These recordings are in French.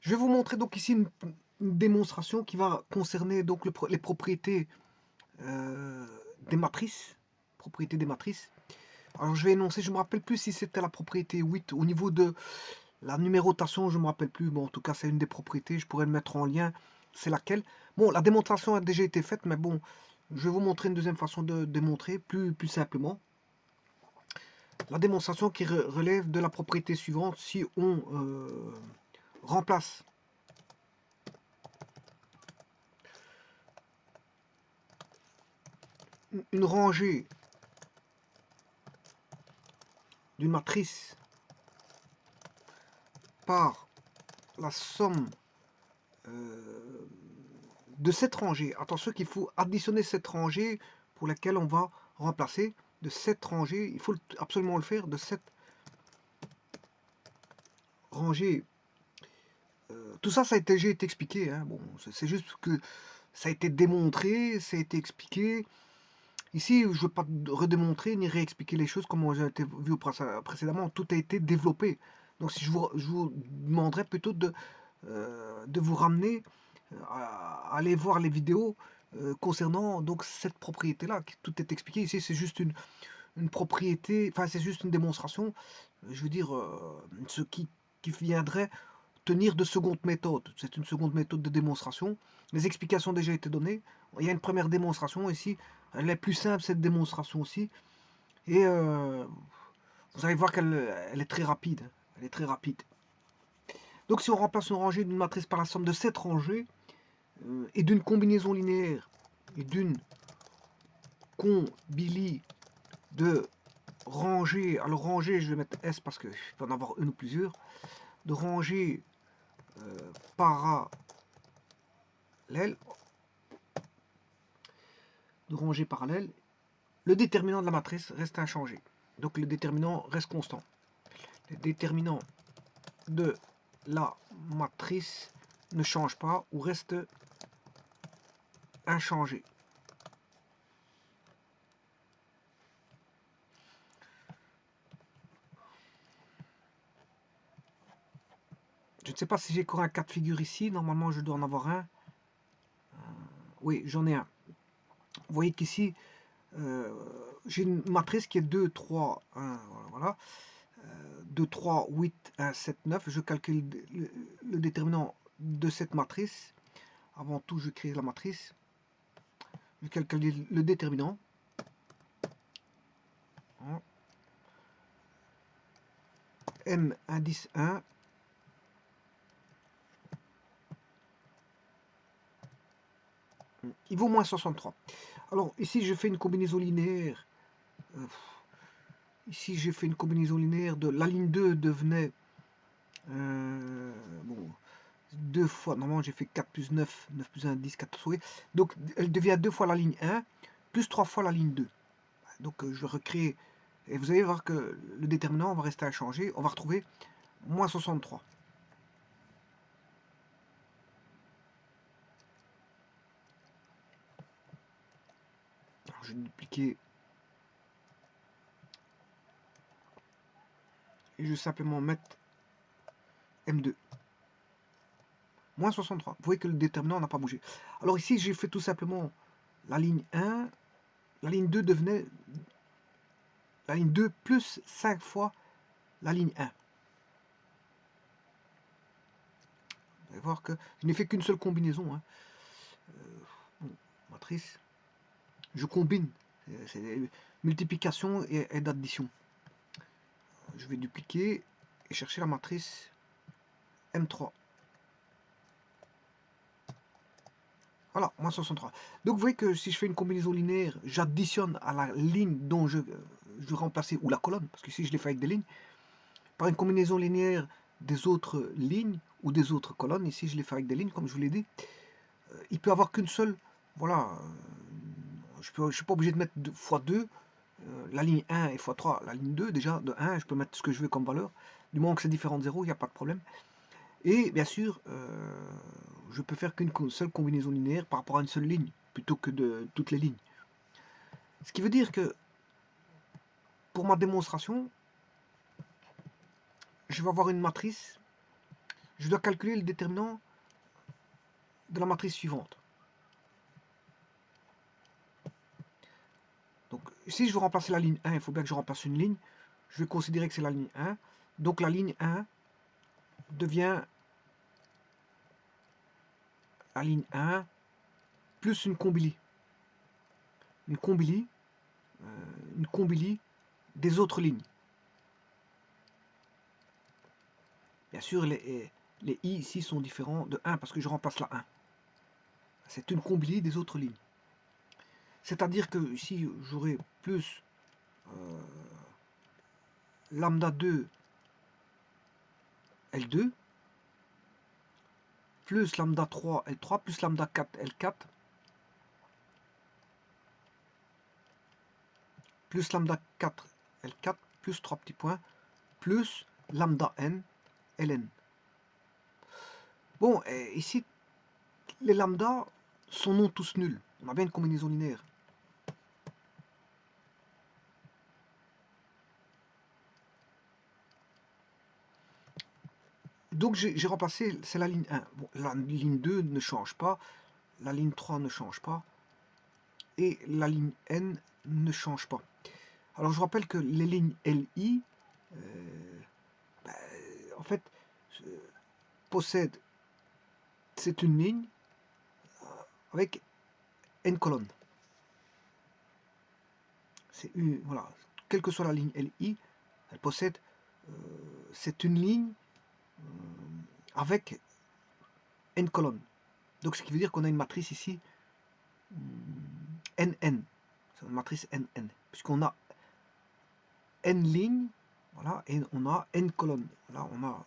Je vais vous montrer donc ici une démonstration qui va concerner donc les propriétés des matrices. Propriétés des matrices. Alors je vais énoncer, je ne me rappelle plus si c'était la propriété 8 au niveau de la numérotation, je ne me rappelle plus. Bon, en tout cas, c'est une des propriétés, je pourrais le mettre en lien. C'est laquelle? Bon, la démonstration a déjà été faite, mais bon, je vais vous montrer une deuxième façon de démontrer, plus simplement. La démonstration qui relève de la propriété suivante, si on remplace une rangée d'une matrice par la somme de cette rangée. Attention qu'il faut additionner cette rangée pour laquelle on va remplacer de cette rangée. Il faut absolument le faire de cette rangée. Tout ça, ça a déjà été expliqué. Hein. Bon, c'est juste que ça a été démontré, ça a été expliqué. Ici, je ne veux pas redémontrer ni réexpliquer les choses comme j'ai été vu précédemment. Tout a été développé. Donc, si je vous demanderais plutôt de vous ramener à aller voir les vidéos concernant donc cette propriété-là. Tout est expliqué. Ici, c'est juste une propriété, enfin, c'est juste une démonstration. Je veux dire, ce qui viendrait tenir de seconde méthode. C'est une seconde méthode de démonstration. Les explications ont déjà été données. Il y a une première démonstration ici. Elle est plus simple, cette démonstration aussi. Et vous allez voir qu'elle est très rapide. Elle est très rapide. Donc si on remplace une rangée d'une matrice par la somme de cette rangée et d'une combinaison linéaire et d'une combili de rangées, alors rangée je vais mettre S parce qu'il peut en avoir une ou plusieurs, de rangées parallèles, le déterminant de la matrice reste inchangé. Donc le déterminant reste constant. Le déterminant de la matrice ne change pas ou reste inchangé. Je ne sais pas si j'ai encore un cas de figure ici. Normalement, je dois en avoir un. Oui, j'en ai un. Vous voyez qu'ici, j'ai une matrice qui est 2, 3, 1, voilà. 2, 3, 8, 1, 7, 9. Je calcule le déterminant de cette matrice. Avant tout, je crée la matrice. Je calcule le déterminant. M indice 1. Il vaut moins 63. Alors ici, je fais une combinaison linéaire. Ici, j'ai fait une combinaison linéaire de la ligne 2 devenait bon, 2 fois, normalement j'ai fait 4 plus 9, 9 plus 1, 10, 4 souris. Donc elle devient 2 fois la ligne 1, plus 3 fois la ligne 2. Donc je recrée, et vous allez voir que le déterminant va rester inchangé, on va retrouver moins 63. Alors, je vais dupliquer, et je vais simplement mettre M2. Moins 63. Vous voyez que le déterminant n'a pas bougé. Alors ici, j'ai fait tout simplement la ligne 1, la ligne 2 devenait la ligne 2 plus 5 fois la ligne 1. Vous allez voir que je n'ai fait qu'une seule combinaison. Hein. Bon, matrice. Je combine. C'est multiplication et d'addition. Je vais dupliquer et chercher la matrice M3. Voilà, moins 63. Donc vous voyez que si je fais une combinaison linéaire, j'additionne à la ligne dont je remplacer, ou la colonne, parce que ici je l'ai fait avec des lignes, par une combinaison linéaire des autres lignes ou des autres colonnes. Ici je l'ai fait avec des lignes, comme je vous l'ai dit. Il peut avoir qu'une seule, voilà, je ne suis pas obligé de mettre x2, la ligne 1 et x3, la ligne 2, déjà de 1, je peux mettre ce que je veux comme valeur, du moment que c'est différent de 0, il n'y a pas de problème. Et bien sûr, je peux faire qu'une seule combinaison linéaire par rapport à une seule ligne, plutôt que de toutes les lignes. Ce qui veut dire que, pour ma démonstration, je vais avoir une matrice, je dois calculer le déterminant de la matrice suivante. Donc, si je veux remplacer la ligne 1, il faut bien que je remplace une ligne. Je vais considérer que c'est la ligne 1. Donc, la ligne 1 devient la ligne 1 plus une combilie. Une combilie des autres lignes. Bien sûr, les i ici sont différents de 1 parce que je remplace la 1. C'est une combilie des autres lignes. C'est-à-dire que ici, j'aurai plus lambda 2 L2 plus lambda 3 L3 plus lambda 4 L4 plus lambda 4 L4 plus 3 petits points plus lambda n Ln. Bon, et ici, les lambda sont non tous nuls. On a bien une combinaison linéaire. Donc j'ai remplacé, c'est la ligne 1. Bon, la ligne 2 ne change pas, la ligne 3 ne change pas, et la ligne N ne change pas. Alors je vous rappelle que les lignes LI, en fait, possèdent, c'est une ligne avec N colonnes. C'est voilà, quelle que soit la ligne LI, elle possède, c'est une ligne avec N colonnes. Donc ce qui veut dire qu'on a une matrice ici NN. C'est une matrice NN. Puisqu'on a N lignes, voilà, et on a N colonnes. Là, on a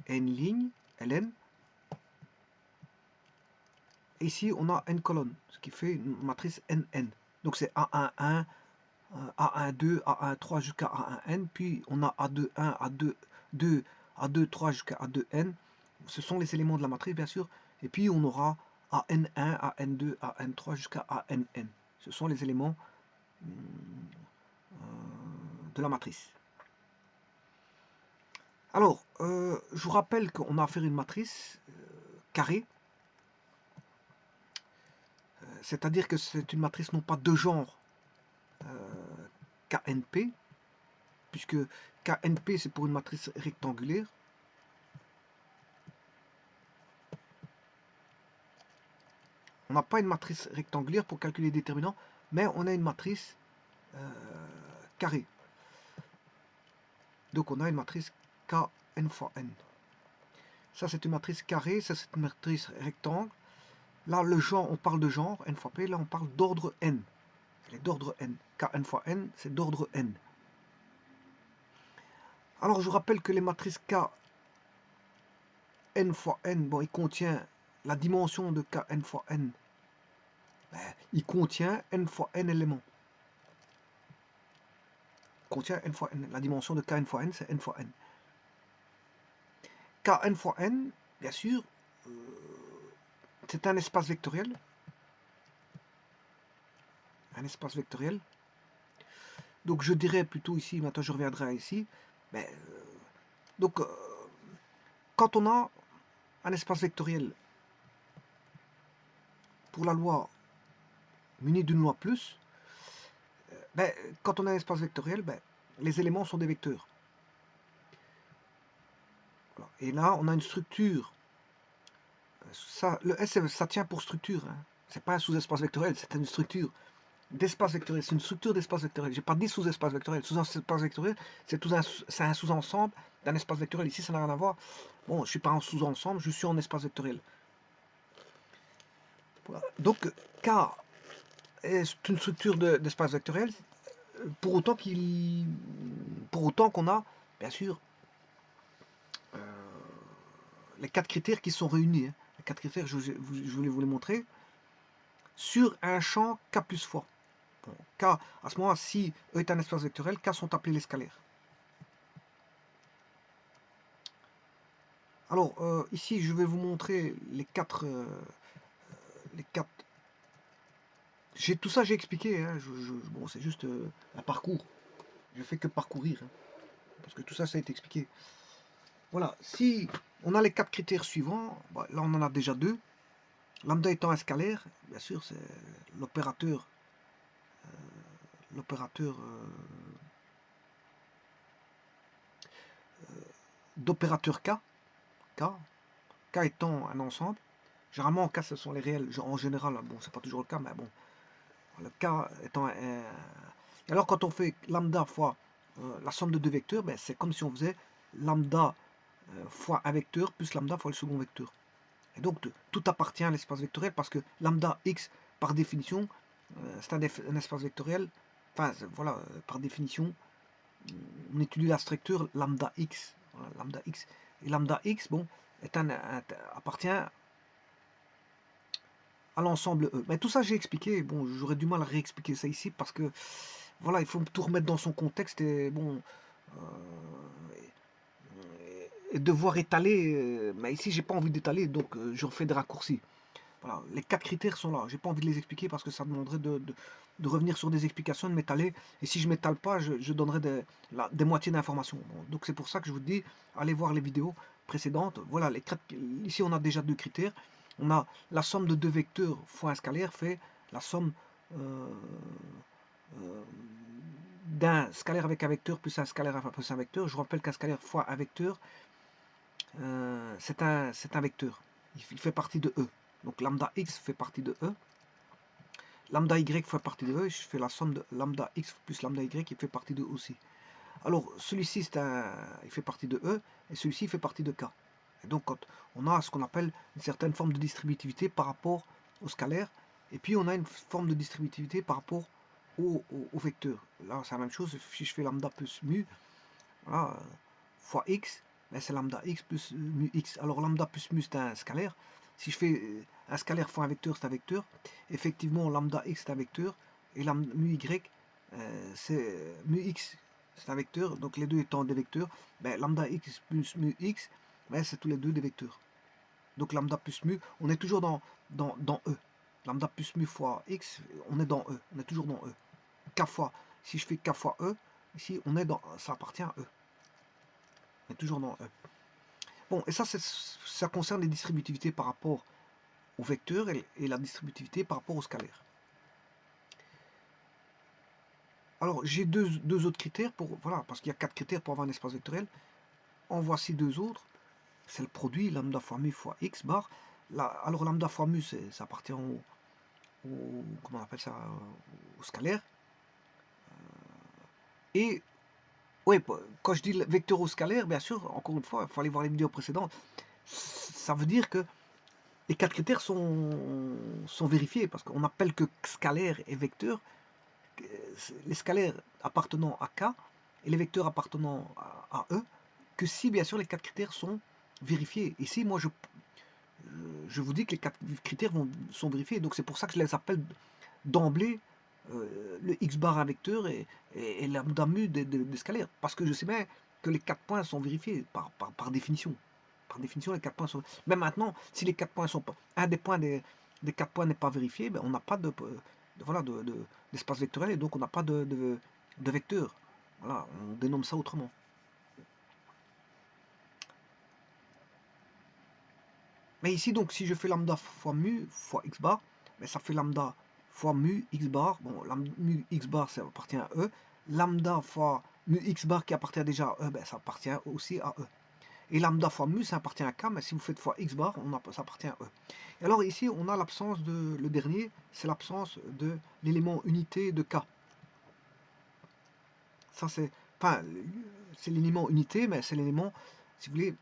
N lignes, Ln. Et ici, on a N colonnes, ce qui fait une matrice NN. Donc c'est A11, A12, A13 jusqu'à A1N. Puis on a A21, A22, A23 jusqu'à A2N. Ce sont les éléments de la matrice, bien sûr. Et puis on aura AN1, AN2, AN3 jusqu'à ANN. Ce sont les éléments de la matrice. Alors, je vous rappelle qu'on a affaire à une matrice carrée. C'est-à-dire que c'est une matrice non pas de genre KNP, puisque KNP c'est pour une matrice rectangulaire. On n'a pas une matrice rectangulaire pour calculer les déterminants, mais on a une matrice carrée. Donc on a une matrice Kn fois n. Ça c'est une matrice carrée, ça c'est une matrice rectangle. Là le genre, on parle de genre, n fois p, là on parle d'ordre n. Elle est d'ordre n. Kn fois n, c'est d'ordre n. Alors je vous rappelle que les matrices K n fois n, bon, il contient la dimension de Kn fois n. Ben, il contient n fois n éléments. Il contient n fois n. La dimension de Kn fois n, c'est n fois n. Kn fois n, bien sûr, c'est un espace vectoriel. Un espace vectoriel. Donc je dirais plutôt ici, maintenant je reviendrai ici, mais, donc quand on a un espace vectoriel pour la loi munie d'une loi plus, ben, quand on a un espace vectoriel, ben, les éléments sont des vecteurs. Voilà. Et là, on a une structure. Ça, le S, ça tient pour structure. Hein. C'est pas un sous-espace vectoriel, c'est une structure d'espace vectoriel. C'est une structure d'espace vectoriel. J'ai pas dit sous-espace vectoriel. Sous-espace vectoriel, c'est un sous-ensemble d'un espace vectoriel. Ici, ça n'a rien à voir. Bon, je suis pas en sous-ensemble, je suis en espace vectoriel. Voilà. Donc, K est une structure d'espace vectoriel, pour autant qu'on a, bien sûr, les 4 critères qui sont réunis. Hein. Les 4 critères, je voulais vous les montrer, sur un champ K plus fois. Bon, K, à ce moment-là, si E est un espace vectoriel, K sont appelés les scalaires. Alors, ici, je vais vous montrer les 4... tout ça, j'ai expliqué. Hein, bon, c'est juste un parcours. Je fais que parcourir. Hein, parce que tout ça, ça a été expliqué. Voilà. Si On a les 4 critères suivants. Bon, là, on en a déjà 2. Lambda étant un scalaire, bien sûr, c'est l'opérateur d'opérateur K. K étant un ensemble. Généralement, en K, ce sont les réels. En général, bon, c'est pas toujours le cas, mais bon. Le K étant un... Alors, quand on fait lambda fois la somme de deux vecteurs, ben, c'est comme si on faisait lambda fois un vecteur plus lambda fois le second vecteur. Et donc, tout appartient à l'espace vectoriel parce que lambda x, par définition, c'est un espace vectoriel. Enfin, voilà, par définition, on étudie la structure lambda x. Voilà, lambda x. Et lambda x, bon, appartient à l'ensemble E. Mais tout ça, j'ai expliqué. Bon, j'aurais du mal à réexpliquer ça ici parce que, voilà, il faut tout remettre dans son contexte et, bon, et devoir étaler. Mais ici, j'ai pas envie d'étaler, donc je refais des raccourcis. Voilà, les 4 critères sont là. J'ai pas envie de les expliquer parce que ça demanderait de revenir sur des explications, de m'étaler. Et si je m'étale pas, je donnerai des moitiés d'informations. Bon, donc c'est pour ça que je vous dis, allez voir les vidéos précédentes. Voilà, ici on a déjà 2 critères. On a la somme de 2 vecteurs fois un scalaire fait la somme d'un scalaire avec un vecteur plus un scalaire plus un vecteur. Je rappelle qu'un scalaire fois un vecteur, c'est un vecteur. Il fait partie de E. Donc lambda x fait partie de E. Lambda y fait partie de E. Je fais la somme de lambda x plus lambda y qui fait partie de E aussi. Alors celui-ci, il fait partie de E. Et celui-ci fait partie de K. Et donc quand on a ce qu'on appelle une certaine forme de distributivité par rapport au scalaire. Et puis on a une forme de distributivité par rapport au vecteur. Là c'est la même chose. Si je fais lambda plus mu, voilà, fois x, ben, c'est lambda x plus mu x. Alors lambda plus mu c'est un scalaire. Si je fais un scalaire fois un vecteur, c'est un vecteur. Effectivement, lambda x c'est un vecteur. Et lambda, mu y, c'est mu x, c'est un vecteur. Donc les deux étant des vecteurs, ben, lambda x plus mu x, ben, c'est tous les deux des vecteurs. Donc lambda plus mu, on est toujours dans E. Lambda plus mu fois x, on est dans E. On est toujours dans E. K fois, si je fais K fois E, ici on est dans, ça appartient à E. On est toujours dans E. Bon, et ça concerne les distributivités par rapport au vecteur et la distributivité par rapport au scalaire. Alors, j'ai deux autres critères pour, voilà, parce qu'il y a 4 critères pour avoir un espace vectoriel. En voici 2 autres. C'est le produit lambda fois mu fois x bar. Alors lambda fois mu, ça appartient comment on appelle ça, au scalaire. Et oui, quand je dis vecteur au scalaire, bien sûr, encore une fois, il faut aller voir les vidéos précédentes. Ça veut dire que les 4 critères sont vérifiés parce qu'on appelle que scalaire et vecteur les scalaires appartenant à K et les vecteurs appartenant à E que si bien sûr les 4 critères sont vérifiés. Ici, moi je vous dis que les 4 critères sont vérifiés, donc c'est pour ça que je les appelle d'emblée le x bar un vecteur et lambda mu des scalaires, parce que je sais bien que les 4 points sont vérifiés par définition. Par définition, les 4 points sont... Mais maintenant, si les 4 points sont pas... Un des points des 4 points n'est pas vérifié, ben on n'a pas d'espace vectoriel et donc on n'a pas de vecteur. Voilà, on dénomme ça autrement. Mais ici, donc, si je fais lambda fois mu fois x bar, ben, ça fait lambda fois mu x bar. Bon, mu x bar, ça appartient à E. Lambda fois mu x bar qui appartient déjà à E, ben, ça appartient aussi à E. Et lambda fois mu, ça appartient à K, mais si vous faites fois x bar, ça appartient à E. Et alors ici, on a l'absence de, le dernier, c'est l'absence de l'élément unité de K. Ça c'est, enfin, c'est l'élément unité, mais c'est l'élément, si vous voulez,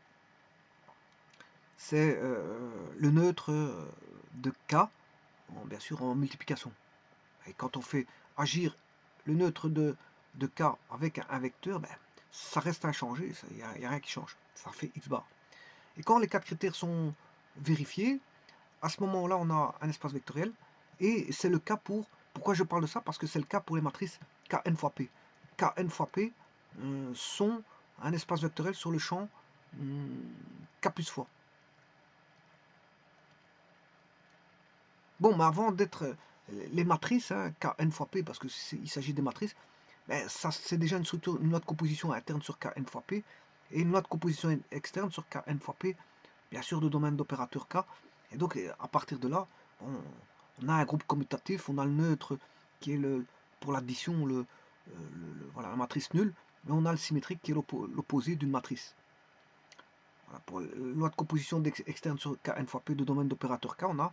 c'est le neutre de K, bien sûr en multiplication. Et quand on fait agir le neutre de K avec un vecteur, ben, ça reste inchangé, il n'y a rien qui change, ça fait x bar. Et quand les 4 critères sont vérifiés, à ce moment-là, on a un espace vectoriel. Et c'est le cas pour... Pourquoi je parle de ça? Parce que c'est le cas pour les matrices Kn fois P. Kn fois P sont un espace vectoriel sur le champ K plus fois. Bon, mais avant d'être les matrices, hein, Kn fois P, parce qu'il s'agit des matrices, ben, ça c'est déjà une structure, une autre composition interne sur Kn fois P. et une loi de composition externe sur Kn fois P, bien sûr, de domaine d'opérateur K. Et donc, à partir de là, on a un groupe commutatif, on a le neutre qui est pour l'addition voilà, la matrice nulle, mais on a le symétrique qui est l'opposé d'une matrice. Voilà, pour la loi de composition externe sur Kn fois P de domaine d'opérateur K, on a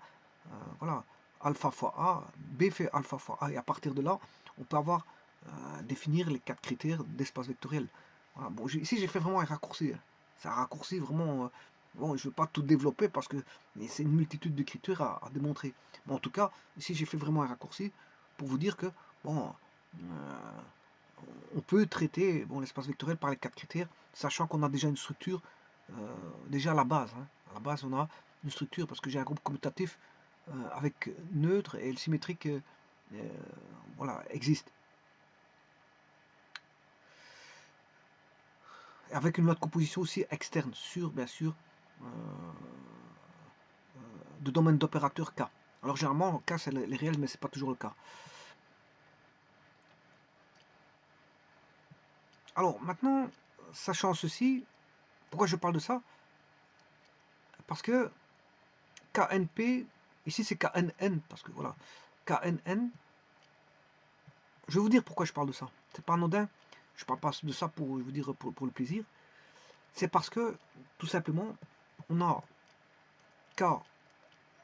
voilà, alpha fois A, B fait alpha fois A, et à partir de là, on peut avoir définir les 4 critères d'espace vectoriel. Voilà, bon, ici j'ai fait vraiment un raccourci, hein. C'est un raccourci vraiment. Bon, je ne vais pas tout développer parce que c'est une multitude de critères à démontrer. Mais en tout cas, ici j'ai fait vraiment un raccourci pour vous dire que bon, on peut traiter bon, l'espace vectoriel par les 4 critères, sachant qu'on a déjà une structure, déjà à la base. Hein. À la base, on a une structure parce que j'ai un groupe commutatif avec neutre et le symétrique voilà, existe. Avec une loi de composition aussi externe sur, bien sûr, de domaine d'opérateur K. Alors généralement, K c'est les réels, mais c'est pas toujours le cas. Alors maintenant, sachant ceci, pourquoi je parle de ça? Parce que KNP, ici c'est KNN, parce que voilà, KNN, je vais vous dire pourquoi je parle de ça. C'est pas anodin, je parle pas de ça pour vous dire pour le plaisir. C'est parce que, tout simplement, on a K,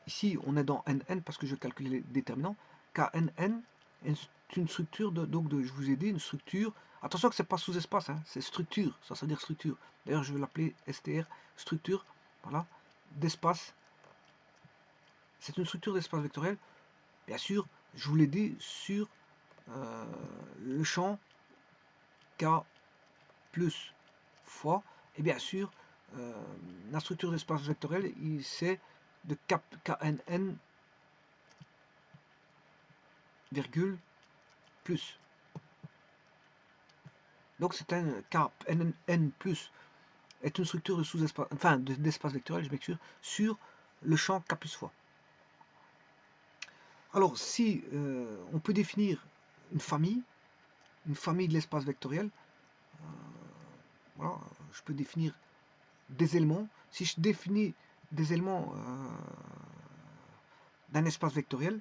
ici on est dans NN parce que je calcule les déterminants, KNN est une structure, je vous ai dit, une structure, attention que c'est pas sous-espace, hein, c'est structure, ça veut dire structure. D'ailleurs je vais l'appeler STR, structure, voilà, d'espace. C'est une structure d'espace vectoriel, bien sûr, je vous l'ai dit, sur le champ K plus fois, et bien sûr, la structure d'espace vectoriel, c'est de KNN, virgule, plus. Donc c'est un KNN plus est une structure de sous-espace, enfin d'espace vectoriel, je m'excuse, sur le champ K plus fois. Alors si on peut définir une famille de l'espace vectoriel, voilà, je peux définir des éléments. Si je définis des éléments d'un espace vectoriel,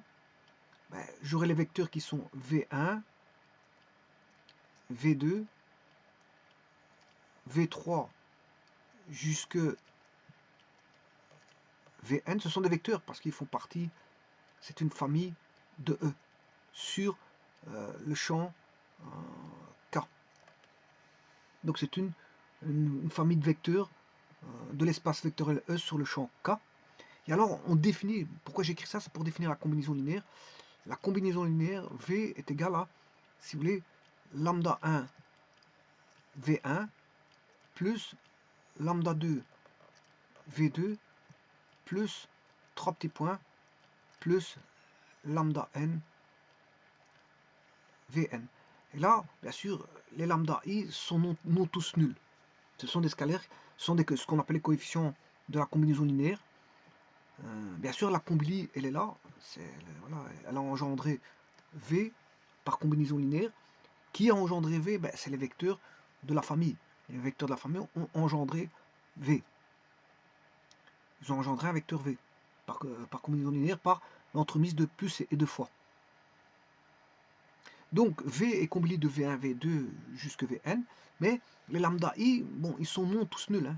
ben, j'aurai les vecteurs qui sont V1, V2, V3 jusque Vn. Ce sont des vecteurs parce qu'ils font partie, c'est une famille de E sur le champ K. Donc c'est une famille de vecteurs de l'espace vectoriel E sur le champ K. Et alors on définit, pourquoi j'écris ça, c'est pour définir la combinaison linéaire. La combinaison linéaire V est égale à, si vous voulez, lambda 1 V1 plus lambda 2 V2 plus 3 petits points plus lambda n Vn. Et là, bien sûr, les lambda i sont non tous nuls. Ce sont des scalaires, ce sont ce qu'on appelle les coefficients de la combinaison linéaire. Bien sûr, la combli, elle est là. Voilà, elle a engendré V par combinaison linéaire. Qui a engendré V? Ben, c'est les vecteurs de la famille. Les vecteurs de la famille ont engendré V. Ils ont engendré un vecteur V par combinaison linéaire, par l'entremise de plus et de fois. Donc V est combli de V1, V2 jusqu'à Vn, mais les lambda i, bon, ils sont non tous nuls. Hein.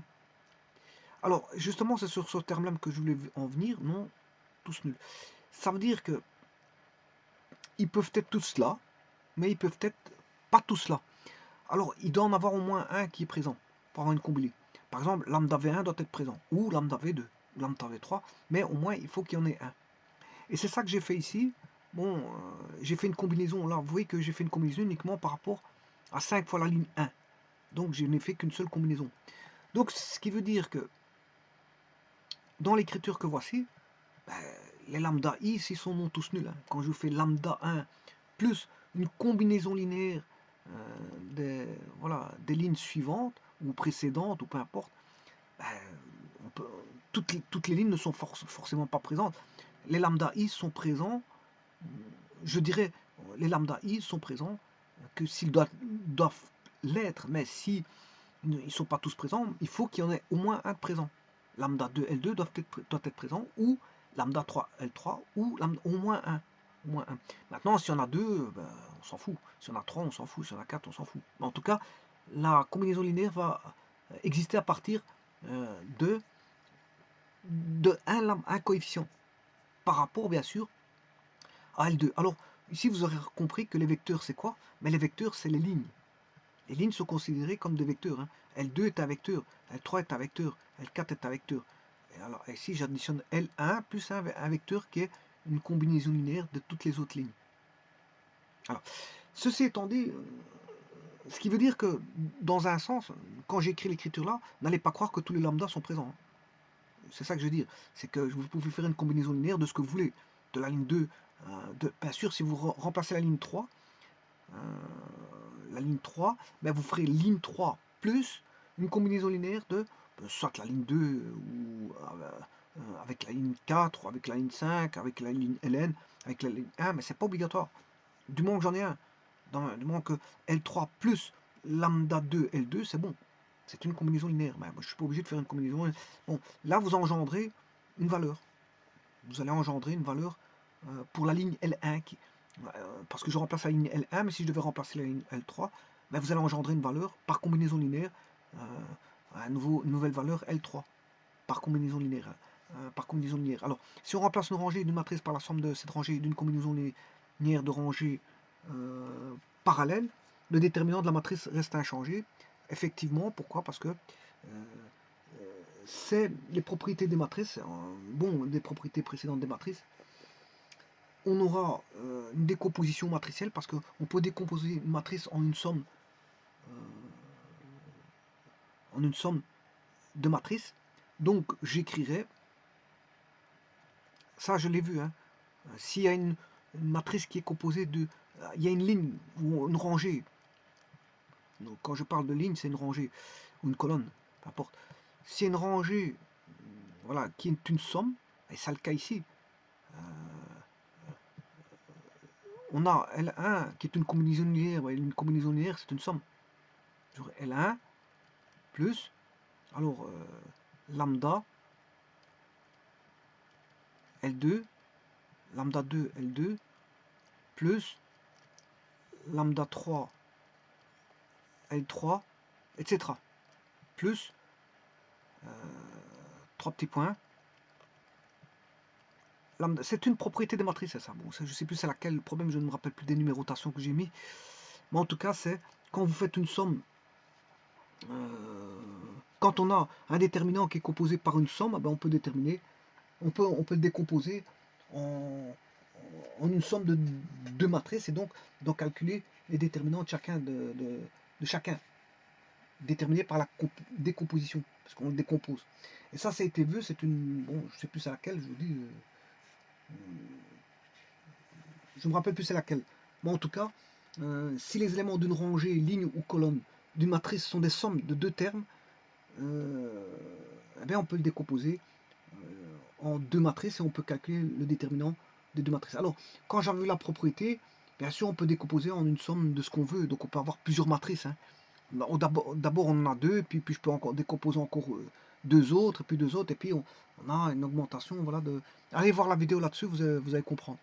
Alors justement, c'est sur ce terme-là que je voulais en venir, non tous nuls. Ça veut dire que ils peuvent être tous là, mais ils peuvent être pas tous là. Alors il doit en avoir au moins un qui est présent pour avoir une combli. Par exemple, lambda V1 doit être présent, ou lambda V2, ou lambda V3, mais au moins il faut qu'il y en ait un. Et c'est ça que j'ai fait ici. Bon, j'ai fait une combinaison, là, vous voyez que j'ai fait une combinaison uniquement par rapport à 5 fois la ligne 1. Donc je n'ai fait qu'une seule combinaison. Donc ce qui veut dire que dans l'écriture que voici, ben, les lambda i ici sont non tous nuls. Hein. Quand je fais lambda 1 plus une combinaison linéaire des lignes suivantes ou précédentes ou peu importe, ben, toutes les lignes ne sont forcément pas présentes. Les lambda i sont présents, je dirais, les lambda i sont présents que s'ils doivent l'être, mais si ils ne sont pas tous présents, il faut qu'il y en ait au moins un de présent. Lambda 2, L2 doit être présent, ou lambda 3, L3, ou au moins un. Au moins un. Maintenant, s'il y en a deux, ben, on s'en fout. S'il y en a trois, on s'en fout. S'il y en a quatre, on s'en fout. Mais en tout cas, la combinaison linéaire va exister à partir de un coefficient par rapport, bien sûr, à L2. Alors, ici, vous aurez compris que les vecteurs, c'est quoi? Mais les vecteurs, c'est les lignes. Les lignes sont considérées comme des vecteurs. Hein. L2 est un vecteur, L3 est un vecteur, L4 est un vecteur. Et alors ici, j'additionne L1 plus un vecteur qui est une combinaison linéaire de toutes les autres lignes. Alors, ceci étant dit, ce qui veut dire que, dans un sens, quand j'écris l'écriture là, n'allez pas croire que tous les lambdas sont présents. C'est ça que je veux dire. C'est que vous pouvez faire une combinaison linéaire de ce que vous voulez. De la ligne 2, bien sûr, si vous remplacez la ligne 3, ben vous ferez ligne 3 plus une combinaison linéaire de soit la ligne 2 ou avec la ligne 4 ou avec la ligne 5, avec la ligne Ln, avec la ligne 1, mais c'est pas obligatoire. Du moment que j'en ai un, du moment que L3 plus lambda 2 L2, c'est bon. C'est une combinaison linéaire. Mais moi, je ne suis pas obligé de faire une combinaison. Bon, là, vous engendrez une valeur. Vous allez engendrer une valeur pour la ligne L1 parce que je remplace la ligne L1, mais si je devais remplacer la ligne L3, ben vous allez engendrer une valeur par combinaison linéaire, une nouvelle valeur L3 par combinaison linéaire. Alors, si on remplace une rangée d'une matrice par la somme de cette rangée d'une combinaison linéaire de rangées parallèles, le déterminant de la matrice reste inchangé. Effectivement, pourquoi? Parce que c'est les propriétés des matrices, des propriétés précédentes des matrices. On aura une décomposition matricielle parce qu'on peut décomposer une matrice en une somme de matrices. Donc j'écrirai, ça je l'ai vu, hein, s'il y a une matrice qui est composée de, il y a une ligne ou une rangée. Donc quand je parle de ligne, c'est une rangée ou une colonne, peu importe. S'il y a une rangée, voilà, qui est une somme, et c'est le cas ici. On a L1 qui est une combinaison linéaire. Une combinaison linéaire, c'est une somme. J'aurai L1 plus, alors, lambda L2, lambda 2 L2, plus lambda 3 L3, etc. Plus 3 petits points. C'est une propriété des matrices, c'est ça. Bon, je ne sais plus c'est laquelle le problème, je ne me rappelle plus des numérotations que j'ai mis. Mais en tout cas, c'est quand vous faites une somme, quand on a un déterminant qui est composé par une somme, ben on peut le décomposer en une somme de deux matrices et donc calculer les déterminants de chacun de chacun, déterminés par la décomposition, parce qu'on le décompose. Et ça a été vu, c'est une... Bon, je sais plus c'est laquelle, je vous dis... je me rappelle plus c'est laquelle. Mais en tout cas, si les éléments d'une rangée, ligne ou colonne d'une matrice sont des sommes de deux termes, eh bien on peut le décomposer en deux matrices et on peut calculer le déterminant des deux matrices. Alors, quand j'avais vu la propriété, bien sûr, on peut décomposer en une somme de ce qu'on veut. Donc, on peut avoir plusieurs matrices. Hein. D'abord, on en a deux, puis je peux encore décomposer encore deux autres, et puis deux autres, et puis on a une augmentation. Voilà, allez voir la vidéo là-dessus, vous allez comprendre.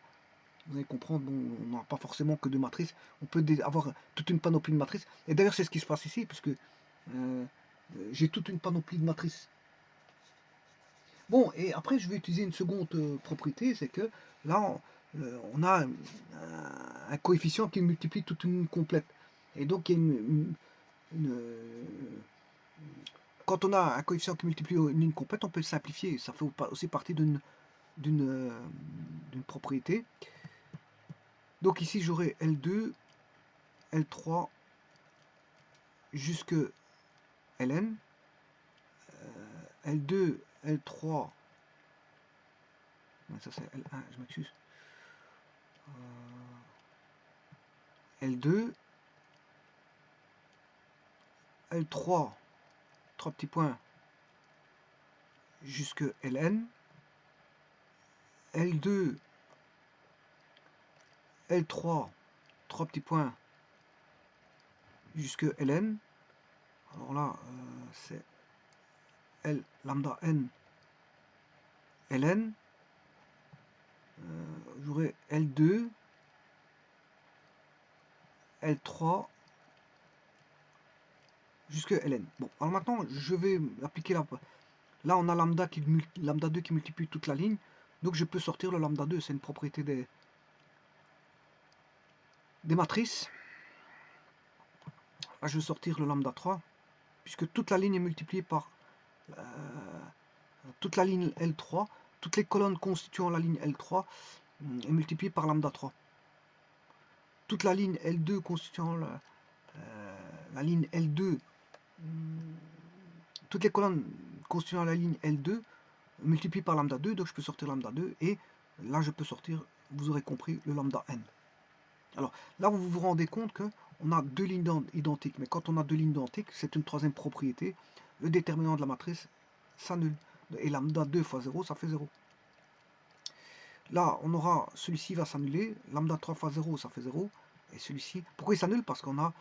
Vous allez comprendre, bon, on n'a pas forcément que deux matrices. On peut avoir toute une panoplie de matrices. Et d'ailleurs, c'est ce qui se passe ici, puisque j'ai toute une panoplie de matrices. Bon, et après, je vais utiliser une seconde propriété, c'est que là, on a un coefficient qui multiplie toute une complète. Et donc, il y a quand on a un coefficient qui multiplie une ligne complète, on peut le simplifier. Ça fait aussi partie d'une propriété. Donc ici, j'aurai L2, L3 jusque Ln. L2, L3... Ça c'est L1, je m'excuse. L2, L3, 3 petits points jusque Ln, L2, L3, 3 petits points jusque Ln. Alors là, c'est L lambda n ln. J'aurai L2, L3, jusque Ln. Bon, alors maintenant, je vais appliquer la... Là, on a lambda 2 qui multiplie toute la ligne. Donc, je peux sortir le lambda 2. C'est une propriété des matrices. Là, je vais sortir le lambda 3, puisque toute la ligne est multipliée par toute la ligne L3. Toutes les colonnes constituant la ligne L3 est multipliée par lambda 3. Toute la ligne L2 constituant la ligne L2, toutes les colonnes constituant la ligne L2 multipliées par lambda 2, donc je peux sortir lambda 2, et là je peux sortir, vous aurez compris, le lambda n. Alors là vous vous rendez compte qu'on a deux lignes identiques, mais quand on a deux lignes identiques, c'est une troisième propriété, le déterminant de la matrice s'annule, et lambda 2 fois 0, ça fait 0. Là, on aura, celui-ci va s'annuler, lambda 3 fois 0, ça fait 0, et celui-ci, pourquoi il s'annule? Parce qu'on a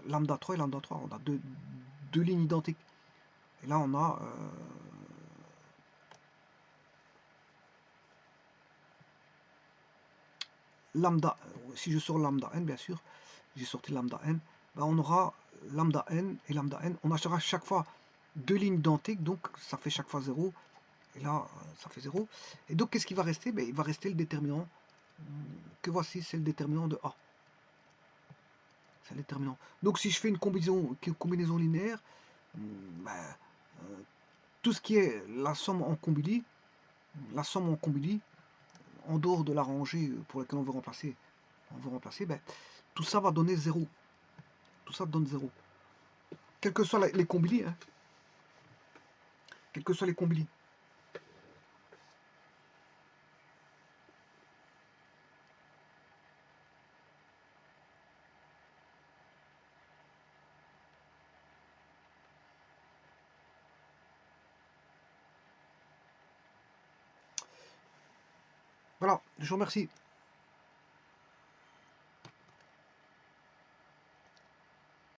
lambda 3 et lambda 3, on a deux lignes identiques. Et là, on a lambda, si je sors lambda n, bien sûr, j'ai sorti lambda n, ben on aura lambda n et lambda n, on achètera chaque fois deux lignes identiques, donc ça fait chaque fois 0, et là, ça fait 0. Et donc, qu'est-ce qui va rester? Ben, il va rester le déterminant, que voici, c'est le déterminant de A. C'est le déterminant. Donc, si je fais une combinaison linéaire, ben, tout ce qui est la somme en combili, en dehors de la rangée pour laquelle on veut remplacer, ben, tout ça va donner 0. Tout ça donne 0. Quels que soient les combili, hein. Quels que soient les combili. Voilà, je vous remercie.